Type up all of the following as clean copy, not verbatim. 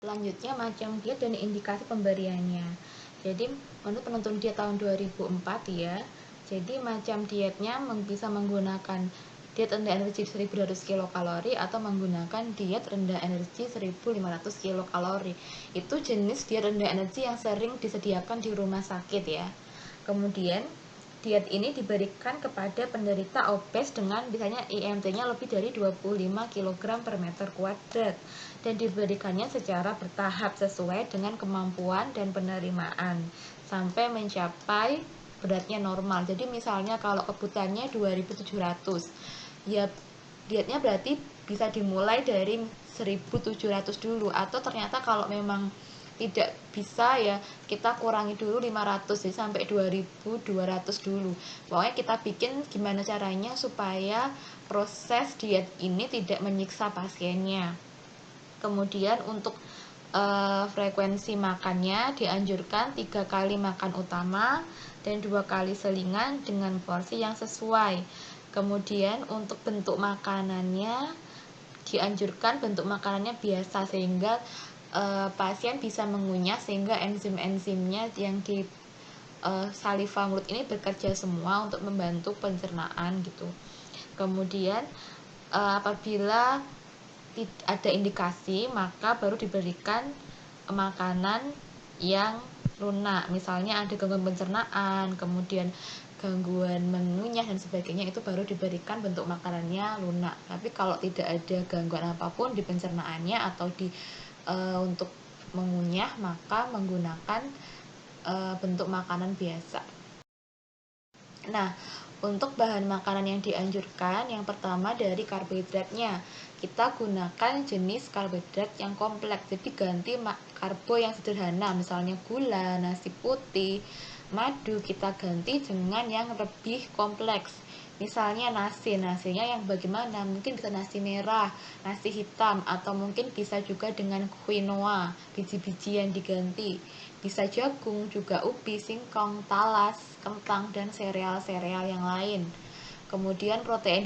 Selanjutnya macam diet dan indikasi pemberiannya. Jadi menurut penuntun diet tahun 2004 ya, jadi macam dietnya bisa menggunakan diet rendah energi 1200 kilokalori atau menggunakan diet rendah energi 1500 kilokalori. Itu jenis diet rendah energi yang sering disediakan di rumah sakit ya. Kemudian diet ini diberikan kepada penderita obes dengan misalnya IMT-nya lebih dari 25 kg per meter kuadrat dan diberikannya secara bertahap sesuai dengan kemampuan dan penerimaan sampai mencapai beratnya normal. Jadi misalnya kalau kebutuhannya 2700, ya dietnya berarti bisa dimulai dari 1700 dulu, atau ternyata kalau memang tidak bisa ya kita kurangi dulu 500 jadi sampai 2200 dulu. Pokoknya kita bikin gimana caranya supaya proses diet ini tidak menyiksa pasiennya. Kemudian untuk frekuensi makannya dianjurkan 3 kali makan utama dan 2 kali selingan dengan porsi yang sesuai. Kemudian untuk bentuk makanannya dianjurkan bentuk makanannya biasa sehingga pasien bisa mengunyah, sehingga enzim-enzimnya yang di saliva mulut ini bekerja semua untuk membantu pencernaan gitu. Kemudian apabila ada indikasi maka baru diberikan makanan yang lunak, misalnya ada gangguan pencernaan, kemudian gangguan mengunyah dan sebagainya, itu baru diberikan bentuk makanannya lunak. Tapi kalau tidak ada gangguan apapun di pencernaannya atau di untuk mengunyah, maka menggunakan bentuk makanan biasa. Nah, untuk bahan makanan yang dianjurkan, yang pertama dari karbohidratnya, kita gunakan jenis karbohidrat yang kompleks. Jadi ganti karbo yang sederhana, misalnya gula, nasi putih, madu, kita ganti dengan yang lebih kompleks. Misalnya nasinya yang bagaimana? Mungkin bisa nasi merah, nasi hitam, atau mungkin bisa juga dengan quinoa, biji-biji yang diganti. Bisa jagung, juga ubi, singkong, talas, kentang, dan sereal-sereal yang lain. Kemudian protein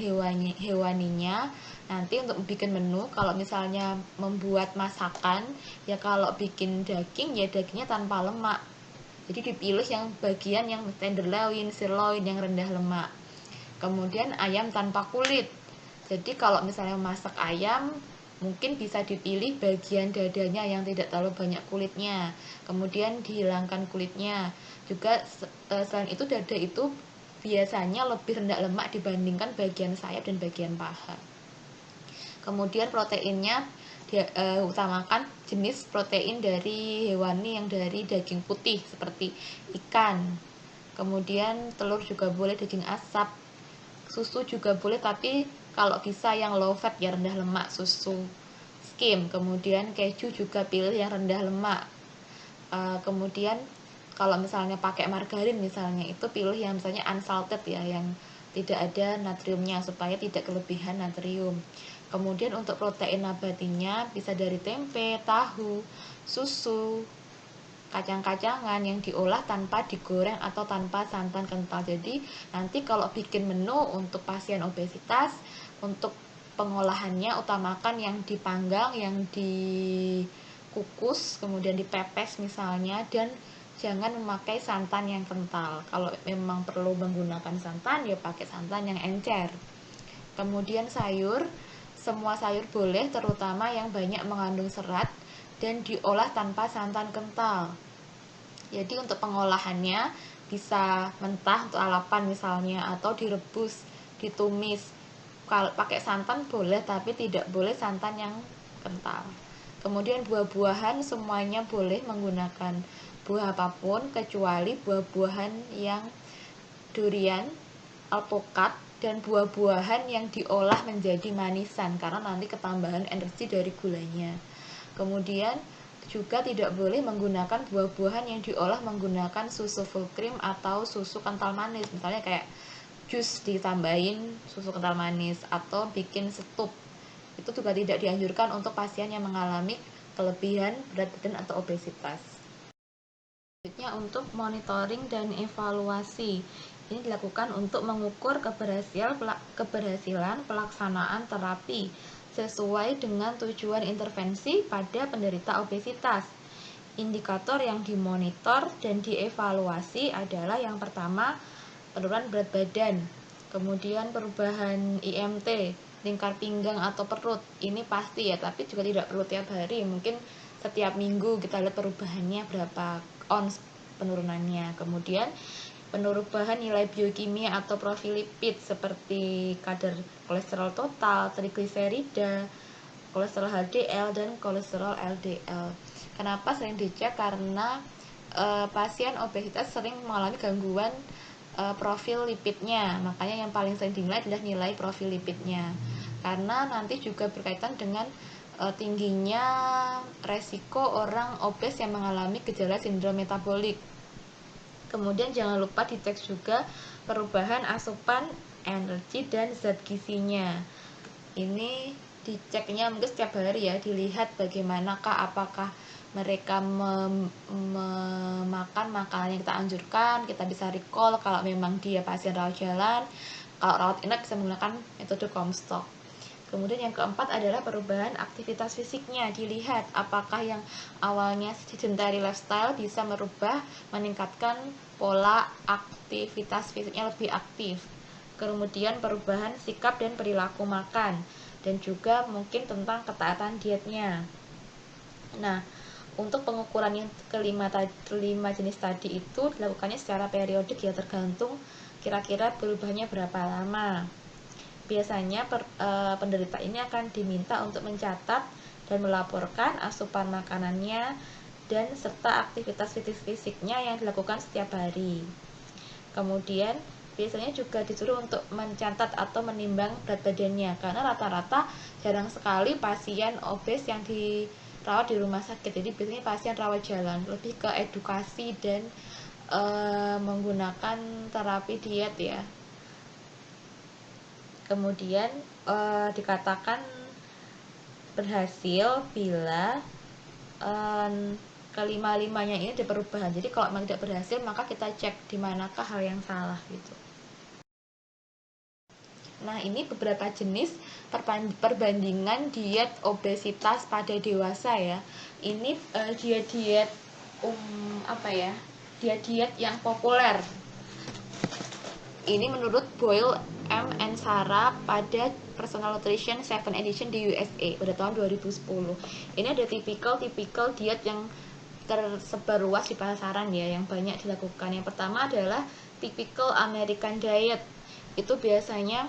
hewaninya, nanti untuk bikin menu, kalau misalnya membuat masakan, ya kalau bikin daging, ya dagingnya tanpa lemak. Jadi dipilih yang bagian yang tenderloin, sirloin yang rendah lemak. Kemudian ayam tanpa kulit. Jadi kalau misalnya masak ayam, mungkin bisa dipilih bagian dadanya yang tidak terlalu banyak kulitnya, kemudian dihilangkan kulitnya. Juga selain itu dada itu biasanya lebih rendah lemak dibandingkan bagian sayap dan bagian paha. Kemudian proteinnya utamakan jenis protein dari hewani yang dari daging putih seperti ikan. Kemudian telur juga boleh, daging asap, susu juga boleh, tapi kalau bisa yang low fat ya, rendah lemak, susu skim. Kemudian keju juga pilih yang rendah lemak. Kemudian kalau misalnya pakai margarin misalnya, itu pilih yang misalnya unsalted ya, yang tidak ada natriumnya supaya tidak kelebihan natrium. Kemudian untuk protein nabatinya bisa dari tempe, tahu, susu, kacang-kacangan yang diolah tanpa digoreng atau tanpa santan kental. Jadi nanti kalau bikin menu untuk pasien obesitas, untuk pengolahannya utamakan yang dipanggang, yang dikukus, kemudian dipepes misalnya, dan jangan memakai santan yang kental. Kalau memang perlu menggunakan santan, ya pakai santan yang encer. Kemudian sayur, semua sayur boleh, terutama yang banyak mengandung serat dan diolah tanpa santan kental. Jadi untuk pengolahannya bisa mentah untuk lalapan misalnya, atau direbus, ditumis. Kalau pakai santan boleh, tapi tidak boleh santan yang kental. Kemudian buah-buahan semuanya boleh menggunakan buah apapun kecuali buah-buahan yang durian, alpukat, dan buah-buahan yang diolah menjadi manisan karena nanti ketambahan energi dari gulanya. Kemudian juga tidak boleh menggunakan buah-buahan yang diolah menggunakan susu full cream atau susu kental manis, misalnya kayak jus ditambahin susu kental manis atau bikin setup. Itu juga tidak dianjurkan untuk pasien yang mengalami kelebihan berat badan atau obesitas. Selanjutnya untuk monitoring dan evaluasi. Ini dilakukan untuk mengukur keberhasilan pelaksanaan terapi sesuai dengan tujuan intervensi pada penderita obesitas. Indikator yang dimonitor dan dievaluasi adalah yang pertama, penurunan berat badan, kemudian perubahan IMT, lingkar pinggang atau perut. Ini pasti ya, tapi juga tidak perlu tiap hari, mungkin setiap minggu kita lihat perubahannya berapa ons penurunannya. Kemudian perubahan nilai biokimia atau profil lipid seperti kadar kolesterol total, trigliserida, kolesterol HDL, dan kolesterol LDL. Kenapa sering dicek? Karena pasien obesitas sering mengalami gangguan profil lipidnya, makanya yang paling sering dinilai adalah nilai profil lipidnya, karena nanti juga berkaitan dengan tingginya resiko orang obes yang mengalami gejala sindrom metabolik. Kemudian jangan lupa dicek juga perubahan asupan energi dan zat gizinya. Ini diceknya mungkin setiap hari ya, dilihat bagaimanakah, apakah mereka memakan makanan yang kita anjurkan. Kita bisa recall kalau memang dia pasien rawat jalan. Kalau rawat inap bisa menggunakan metode Comstock. Kemudian yang keempat adalah perubahan aktivitas fisiknya. Dilihat apakah yang awalnya sedentary lifestyle bisa merubah, meningkatkan pola aktivitas fisiknya lebih aktif. Kemudian perubahan sikap dan perilaku makan, dan juga mungkin tentang ketaatan dietnya. Nah, untuk pengukuran yang kelima jenis tadi itu dilakukannya secara periodik ya, tergantung kira-kira perubahannya berapa lama. Biasanya penderita ini akan diminta untuk mencatat dan melaporkan asupan makanannya dan serta aktivitas fisiknya yang dilakukan setiap hari. Kemudian biasanya juga disuruh untuk mencatat atau menimbang berat badannya, karena rata-rata jarang sekali pasien obes yang dirawat di rumah sakit. Jadi biasanya pasien rawat jalan, lebih ke edukasi dan menggunakan terapi diet ya. Kemudian dikatakan berhasil bila kelima-limanya ini ada perubahan. Jadi kalau memang tidak berhasil, maka kita cek di manakah hal yang salah gitu. Nah, ini beberapa jenis perbandingan diet obesitas pada dewasa ya. Ini diet-diet diet-diet yang populer. Ini menurut Boyle, M. and Sarah pada Personal Nutrition 7 Edition di USA pada tahun 2010. Ini ada tipikal diet yang tersebar luas di pasaran ya, yang banyak dilakukan. Yang pertama adalah typical American diet. Itu biasanya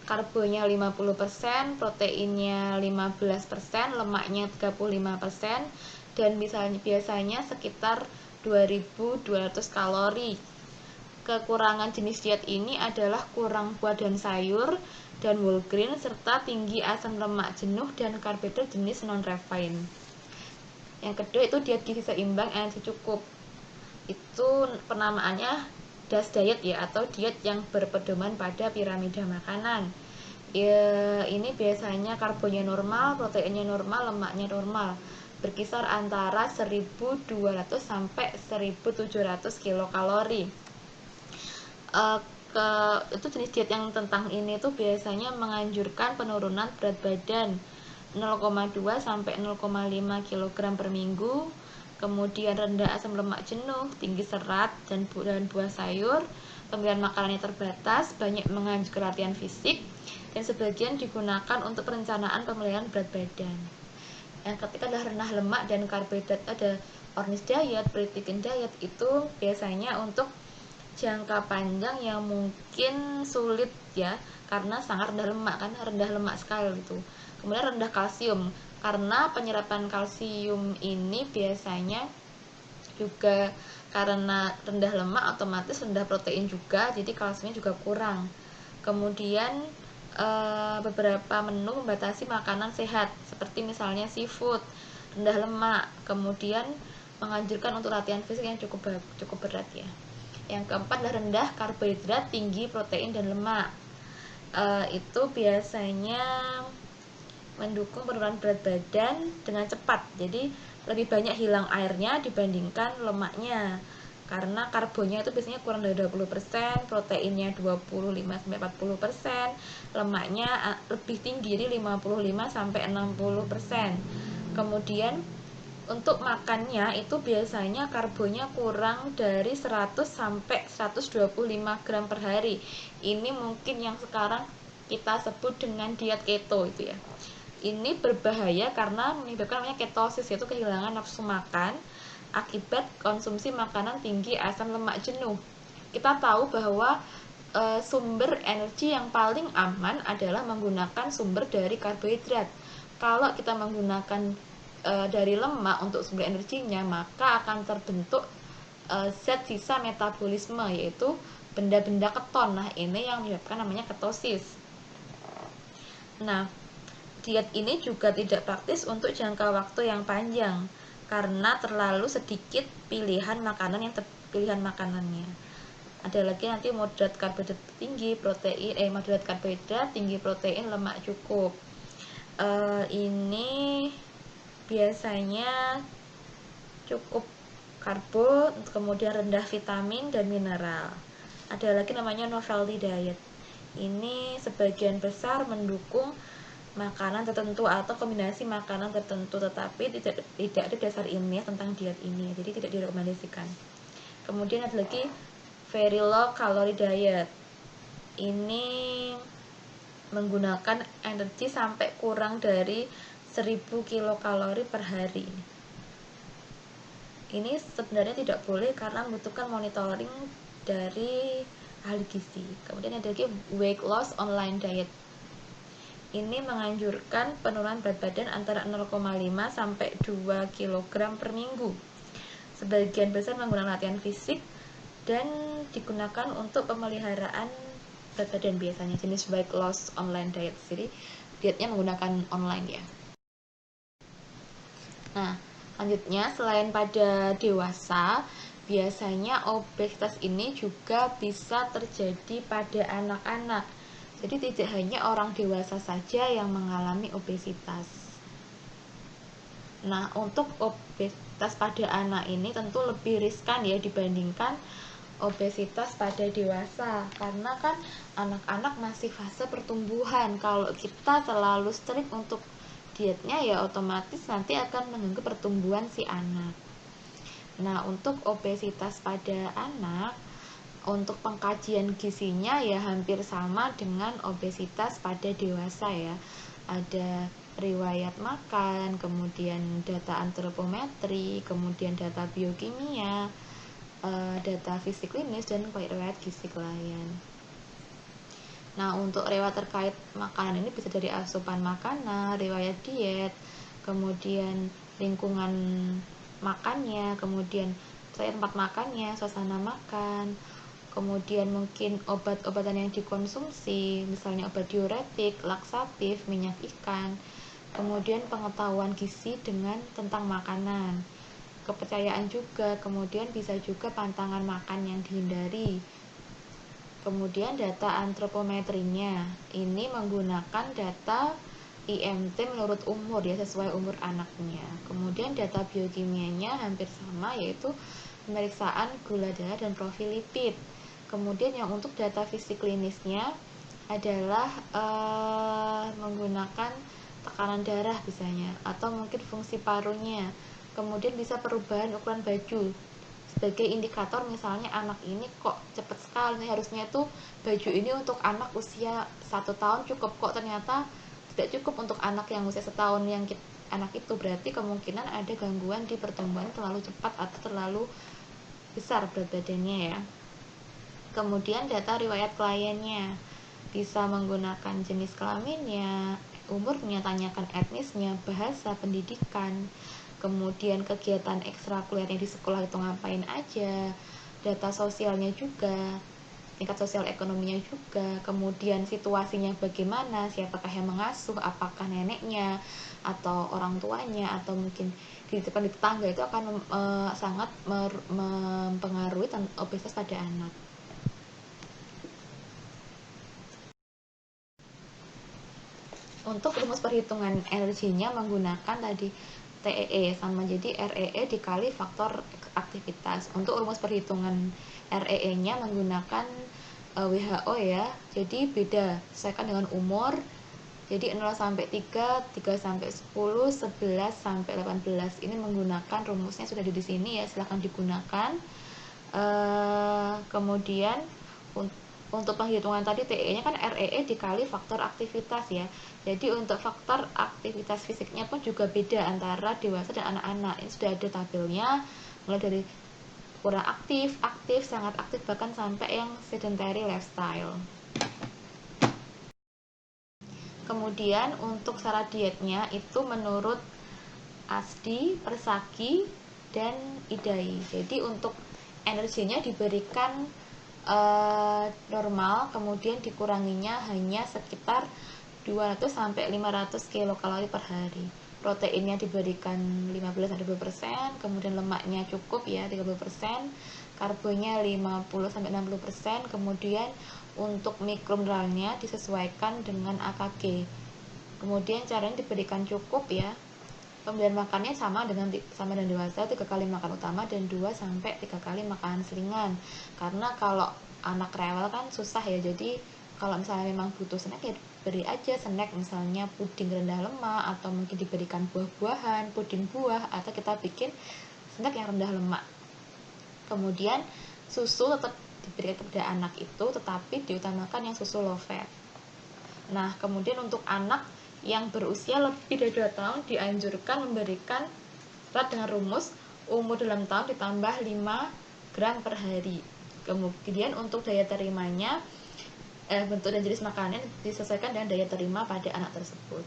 karbonya 50%, proteinnya 15%, lemaknya 35%, dan biasanya sekitar 2200 kalori. Kekurangan jenis diet ini adalah kurang buah dan sayur dan whole grain, serta tinggi asam lemak jenuh dan karbohidrat jenis non-refined. Yang kedua itu diet gizi seimbang, energi cukup. Itu penamaannya DAS diet ya, atau diet yang berpedoman pada piramida makanan. Ini biasanya karbonya normal, proteinnya normal, lemaknya normal, berkisar antara 1200 sampai 1700 kilokalori. Itu jenis diet yang tentang ini tuh biasanya menganjurkan penurunan berat badan 0,2 sampai 0,5 kg per minggu, kemudian rendah asam lemak jenuh, tinggi serat dan buah sayur, pemilihan makanannya terbatas, banyak menganjurkan latihan fisik, dan sebagian digunakan untuk perencanaan pemilihan berat badan. Yang ketiga adalah rendah lemak dan karbohidrat. Ada Ornish diet, Pritikin diet, itu biasanya untuk jangka panjang yang mungkin sulit ya, karena sangat rendah lemak, kan rendah lemak sekali gitu. Kemudian rendah kalsium, karena penyerapan kalsium ini biasanya juga karena rendah lemak otomatis rendah protein juga, jadi kalsiumnya juga kurang. Kemudian beberapa menu membatasi makanan sehat seperti misalnya seafood, rendah lemak, kemudian menganjurkan untuk latihan fisik yang cukup berat ya. Yang keempat adalah rendah karbohidrat, tinggi protein dan lemak. Itu biasanya mendukung penurunan berat badan dengan cepat. Jadi lebih banyak hilang airnya dibandingkan lemaknya. karena karbonnya itu biasanya kurang dari 20%, proteinnya 25-40%, lemaknya lebih tinggi, jadi 55-60%. Kemudian untuk makannya itu biasanya karbonnya kurang dari 100-125 gram per hari. Ini mungkin yang sekarang kita sebut dengan diet keto itu ya. Ini berbahaya karena menyebabkan namanya ketosis, yaitu kehilangan nafsu makan akibat konsumsi makanan tinggi asam lemak jenuh. Kita tahu bahwa sumber energi yang paling aman adalah menggunakan sumber dari karbohidrat. Kalau kita menggunakan dari lemak untuk sumber energinya, maka akan terbentuk zat sisa metabolisme, yaitu benda-benda keton. Nah, ini yang menyebabkan namanya ketosis. Nah, diet ini juga tidak praktis untuk jangka waktu yang panjang karena terlalu sedikit pilihan makanannya. Ada lagi nanti moderat karbohidrat tinggi, moderat karbohidrat tinggi protein, lemak cukup. Ini biasanya cukup karbo, kemudian rendah vitamin dan mineral. Ada lagi namanya novelty diet. Ini sebagian besar mendukung makanan tertentu atau kombinasi makanan tertentu, tetapi tidak ada dasar ilmiah tentang diet ini, jadi tidak direkomendasikan. Kemudian ada lagi very low calorie diet. Ini menggunakan energi sampai kurang dari 1000 kilokalori per hari. Ini sebenarnya tidak boleh karena membutuhkan monitoring dari ahli gizi. Kemudian ada lagi weight loss online diet. Ini menganjurkan penurunan berat badan antara 0,5 sampai 2 kg per minggu. Sebagian besar menggunakan latihan fisik dan digunakan untuk pemeliharaan berat badan biasanya, jenis weight loss online diet. Jadi dietnya menggunakan online ya. Nah, selanjutnya selain pada dewasa, biasanya obesitas ini juga bisa terjadi pada anak-anak. Jadi tidak hanya orang dewasa saja yang mengalami obesitas. Nah, untuk obesitas pada anak ini tentu lebih riskan ya dibandingkan obesitas pada dewasa, karena kan anak-anak masih fase pertumbuhan. Kalau kita terlalu strict untuk dietnya, ya otomatis nanti akan mengganggu pertumbuhan si anak. Nah, untuk obesitas pada anak, untuk pengkajian gizinya ya hampir sama dengan obesitas pada dewasa ya. Ada riwayat makan, kemudian data antropometri, kemudian data biokimia, data fisik klinis, dan riwayat gizi klien. Nah, untuk riwayat terkait makanan ini bisa dari asupan makanan, riwayat diet, kemudian lingkungan makannya, kemudian tempat makannya, suasana makan, kemudian mungkin obat-obatan yang dikonsumsi, misalnya obat diuretik, laksatif, minyak ikan, kemudian pengetahuan gizi tentang makanan, kepercayaan juga, kemudian bisa juga pantangan makan yang dihindari. Kemudian data antropometrinya, ini menggunakan data IMT menurut umur ya, sesuai umur anaknya. Kemudian data biokimianya hampir sama, yaitu pemeriksaan gula darah dan profil lipid. Kemudian yang untuk data fisik klinisnya adalah menggunakan tekanan darah misalnya, atau mungkin fungsi parunya. Kemudian bisa perubahan ukuran baju sebagai indikator, misalnya anak ini kok cepet sekali, harusnya tuh baju ini untuk anak usia 1 tahun cukup, kok ternyata tidak cukup untuk anak yang usia setahun. Yang anak itu berarti kemungkinan ada gangguan di pertumbuhan terlalu cepat atau terlalu besar berat badannya ya. Kemudian data riwayat kliennya, bisa menggunakan jenis kelaminnya, umurnya, tanyakan etnisnya, bahasa, pendidikan, kemudian kegiatan ekstrakurikuler di sekolah itu ngapain aja, data sosialnya juga, tingkat sosial ekonominya juga, kemudian situasinya bagaimana, siapakah yang mengasuh, apakah neneknya atau orang tuanya atau mungkin di depan di tetangga, itu akan sangat mempengaruhi obesitas pada anak. Untuk rumus perhitungan energinya menggunakan tadi TEE sama, jadi REE dikali faktor aktivitas. Untuk rumus perhitungan REE-nya menggunakan WHO ya, jadi beda, sesuaikan dengan umur. Jadi 0 sampai 3, 3 sampai 10, 11 sampai 18. Ini menggunakan rumusnya sudah ada di sini ya, silahkan digunakan. Kemudian untuk penghitungan tadi TE-nya kan REE dikali faktor aktivitas ya. Jadi untuk faktor aktivitas fisiknya pun juga beda antara dewasa dan anak-anak. Ini sudah ada tabelnya, mulai dari kurang aktif, aktif, sangat aktif, bahkan sampai yang sedentary lifestyle. Kemudian untuk syarat dietnya itu menurut ASDI, Persaki, dan IDAI. Jadi untuk energinya diberikan normal, kemudian dikuranginya hanya sekitar 200 sampai 500 kilokalori per hari. Proteinnya diberikan 15-20%, kemudian lemaknya cukup ya 30%, karbonya 50 sampai 60%, kemudian untuk mikromineralnya disesuaikan dengan AKG. Kemudian caranya diberikan cukup ya. Pemberian makannya sama dengan dewasa, 3 kali makan utama dan 2 sampai 3 kali makan selingan. Karena kalau anak rewel kan susah ya. Jadi kalau misalnya memang butuh snack ya beri aja snack, misalnya puding rendah lemak, atau mungkin diberikan buah-buahan, puding buah, atau kita bikin snack yang rendah lemak. Kemudian susu tetap diberikan kepada anak itu, tetapi diutamakan yang susu low fat. Nah, kemudian untuk anak yang berusia lebih dari 2 tahun dianjurkan memberikan berat dengan rumus umur dalam tahun ditambah 5 gram per hari. Kemudian untuk daya terimanya, bentuk dan jenis makanan disesuaikan dengan daya terima pada anak tersebut.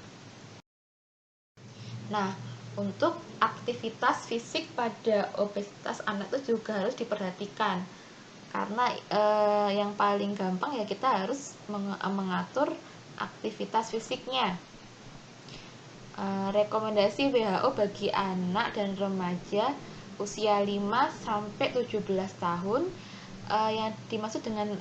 Nah, untuk aktivitas fisik pada obesitas anak itu juga harus diperhatikan. Karena yang paling gampang ya kita harus mengatur aktivitas fisiknya. Rekomendasi WHO bagi anak dan remaja usia 5 sampai 17 tahun, yang dimaksud dengan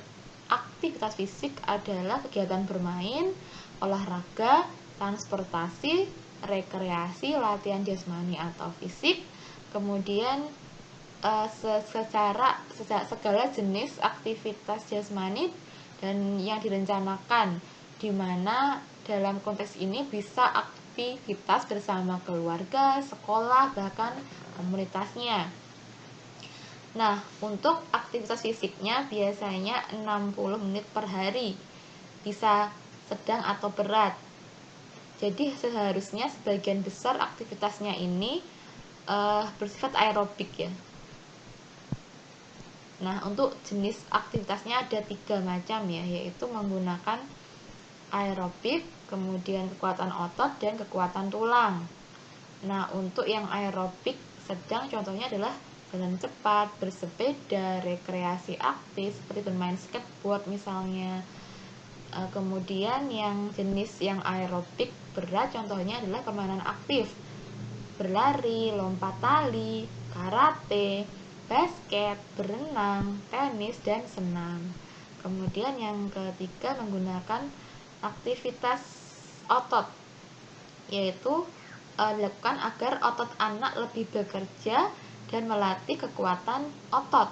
aktivitas fisik adalah kegiatan bermain, olahraga, transportasi, rekreasi, latihan jasmani atau fisik, kemudian segala jenis aktivitas jasmani dan yang direncanakan, di mana dalam konteks ini bisa aktivitas bersama keluarga, sekolah, bahkan komunitasnya. Nah, untuk aktivitas fisiknya biasanya 60 menit per hari, bisa sedang atau berat. Jadi seharusnya sebagian besar aktivitasnya ini bersifat aerobik ya. Nah, untuk jenis aktivitasnya ada 3 macam ya, yaitu menggunakan aerobik, kemudian kekuatan otot, dan kekuatan tulang. Nah, untuk yang aerobik sedang contohnya adalah jalan cepat, bersepeda, rekreasi aktif seperti bermain skateboard misalnya. Kemudian yang jenis yang aerobik berat contohnya adalah permainan aktif, berlari, lompat tali, karate, basket, berenang, tenis, dan senam. Kemudian yang ketiga menggunakan aktivitas otot, yaitu dilakukan agar otot anak lebih bekerja dan melatih kekuatan otot.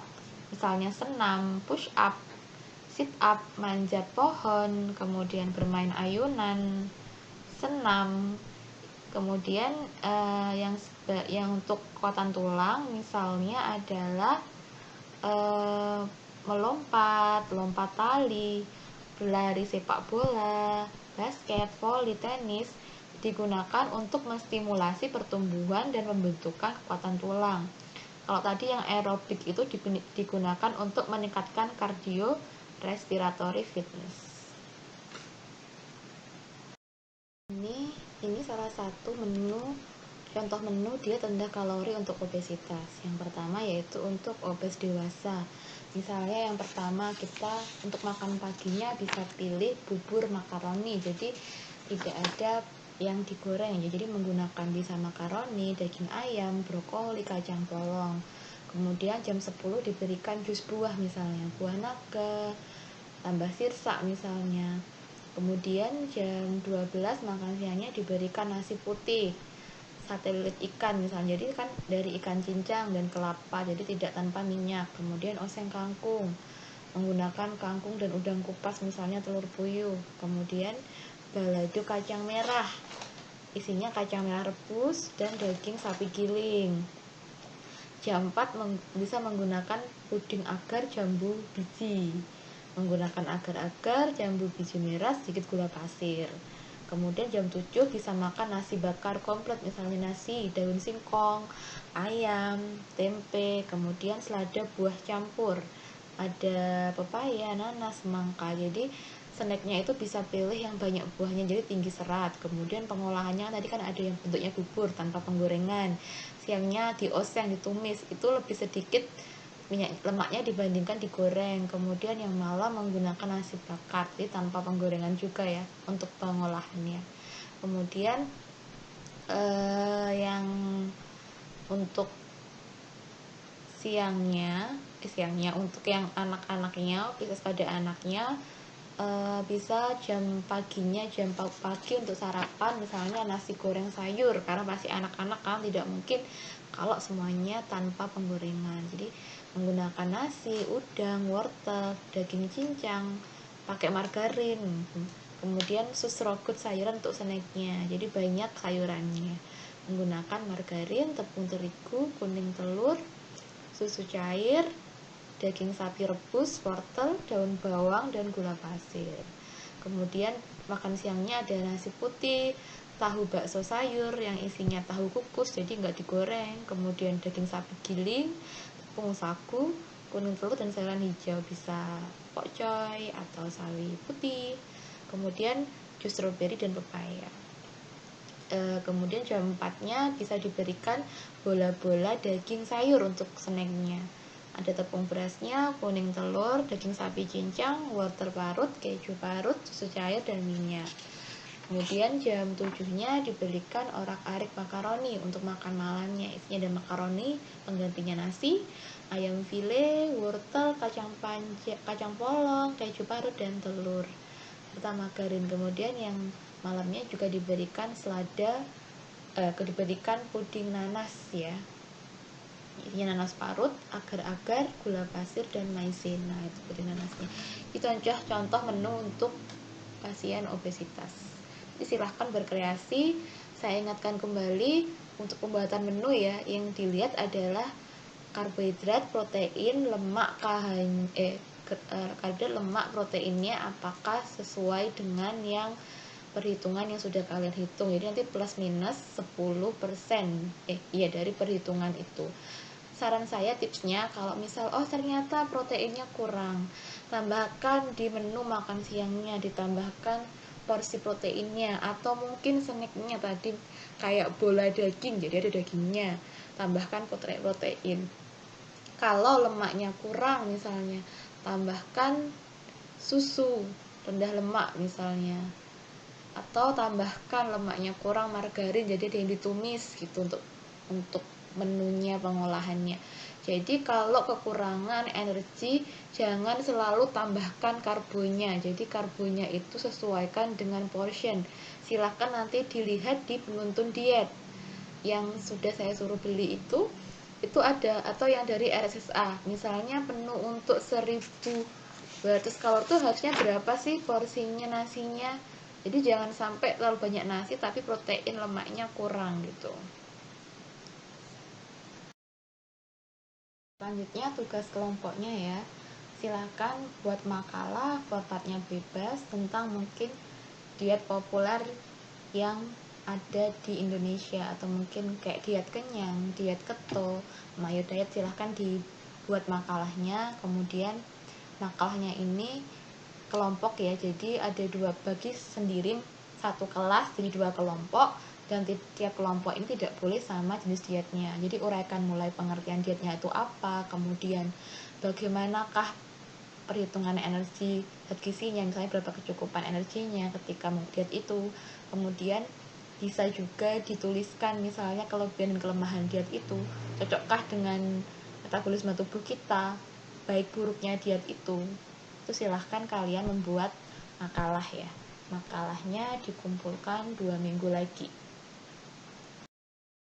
Misalnya senam, push up, sit up, manjat pohon, kemudian bermain ayunan, senam. Kemudian yang untuk kekuatan tulang misalnya adalah melompat, lompat tali, berlari sepak bola, basket, voli, tenis, digunakan untuk menstimulasi pertumbuhan dan pembentukan kekuatan tulang. Kalau tadi yang aerobik itu digunakan untuk meningkatkan cardio respiratory fitness. Ini salah satu contoh menu diet rendah kalori untuk obesitas. Yang pertama yaitu untuk obes dewasa. Misalnya yang pertama kita untuk makan paginya bisa pilih bubur makaroni. Jadi tidak ada yang digoreng ya. Jadi menggunakan bisa makaroni, daging ayam, brokoli, kacang polong. Kemudian jam 10 diberikan jus buah misalnya, buah naga, tambah sirsak misalnya. Kemudian jam 12 makan siangnya diberikan nasi putih sate lilit ikan misalnya, jadi kan dari ikan cincang dan kelapa, jadi tidak tanpa minyak. Kemudian oseng kangkung, menggunakan kangkung dan udang kupas misalnya telur puyuh. Kemudian balado kacang merah, isinya kacang merah rebus dan daging sapi giling. Jam 4 bisa menggunakan puding agar jambu biji, menggunakan agar-agar, jambu biji merah, sedikit gula pasir. Kemudian jam 7 bisa makan nasi bakar komplit, misalnya nasi, daun singkong, ayam, tempe, kemudian selada buah campur, ada pepaya, nanas, semangka. Jadi snacknya itu bisa pilih yang banyak buahnya, jadi tinggi serat. Kemudian pengolahannya tadi kan ada yang bentuknya bubur tanpa penggorengan, siangnya dioseng, ditumis, itu lebih sedikit minyak lemaknya dibandingkan digoreng. Kemudian yang malam menggunakan nasi bakar, jadi tanpa penggorengan juga ya untuk pengolahannya. Kemudian yang untuk siangnya untuk yang anak-anaknya, khusus pada anaknya, bisa jam pagi untuk sarapan, misalnya nasi goreng sayur, karena pasti anak-anak kan tidak mungkin kalau semuanya tanpa penggorengan. Jadi menggunakan nasi, udang, wortel, daging cincang, pakai margarin. Kemudian sus rogut sayuran untuk snacknya, jadi banyak sayurannya. Menggunakan margarin, tepung terigu, kuning telur, susu cair, daging sapi rebus, wortel, daun bawang, dan gula pasir. Kemudian makan siangnya ada nasi putih, tahu bakso sayur yang isinya tahu kukus, jadi nggak digoreng. Kemudian daging sapi giling, tepung sagu, kuning telur, dan sayuran hijau, bisa pokcoy atau sawi putih. Kemudian jus stroberi dan pepaya. Kemudian jam 4-nya bisa diberikan bola-bola daging sayur untuk snacknya. Ada tepung berasnya, kuning telur, daging sapi cincang, wortel parut, keju parut, susu cair, dan minyak. Kemudian jam 7-nya diberikan orak-arik makaroni untuk makan malamnya. Isinya ada makaroni, penggantinya nasi, ayam file, wortel, kacang polong, keju parut, dan telur, serta margarin. Kemudian yang malamnya juga diberikan diberikan puding nanas ya, isinya nanas parut, agar-agar, gula pasir, dan maizena. Itu puding nanasnya. Itu contoh menu untuk pasien obesitas. Jadi silahkan berkreasi. Saya ingatkan kembali untuk pembuatan menu ya, yang dilihat adalah karbohidrat, protein, lemak, karbohidrat, lemak, proteinnya apakah sesuai dengan yang perhitungan yang sudah kalian hitung. Jadi nanti plus minus 10% dari perhitungan itu. Saran saya, tipsnya, kalau misal ternyata proteinnya kurang, tambahkan di menu makan siangnya, ditambahkan porsi proteinnya, atau mungkin snacknya tadi kayak bola daging, jadi ada dagingnya, tambahkan protein. Kalau lemaknya kurang misalnya, tambahkan susu rendah lemak misalnya, atau tambahkan lemaknya kurang margarin, jadi ada yang ditumis gitu untuk menunya, pengolahannya. Jadi kalau kekurangan energi, jangan selalu tambahkan karbonya. Jadi karbonya itu sesuaikan dengan portion. Silahkan nanti dilihat di penuntun diet yang sudah saya suruh beli itu ada, atau yang dari RSSA, misalnya penuh untuk 1200 kalori itu harusnya berapa sih porsinya nasinya. Jadi jangan sampai terlalu banyak nasi tapi protein lemaknya kurang gitu. Selanjutnya tugas kelompoknya ya, silahkan buat makalah, formatnya bebas, tentang mungkin diet populer yang ada di Indonesia, atau mungkin kayak diet kenyang, diet keto, mayo diet. Silahkan dibuat makalahnya. Kemudian makalahnya ini kelompok ya, jadi ada bagi sendiri satu kelas, jadi 2 kelompok, dan tiap kelompok ini tidak boleh sama jenis dietnya. Jadi uraikan mulai pengertian dietnya itu apa, kemudian bagaimanakah perhitungan energi zat gizinya, misalnya berapa kecukupan energinya ketika mau diet itu. Kemudian bisa juga dituliskan misalnya kelebihan dan kelemahan diet itu, cocokkah dengan metabolisme tubuh kita, baik buruknya diet itu silahkan kalian membuat makalah ya. Makalahnya dikumpulkan 2 minggu lagi.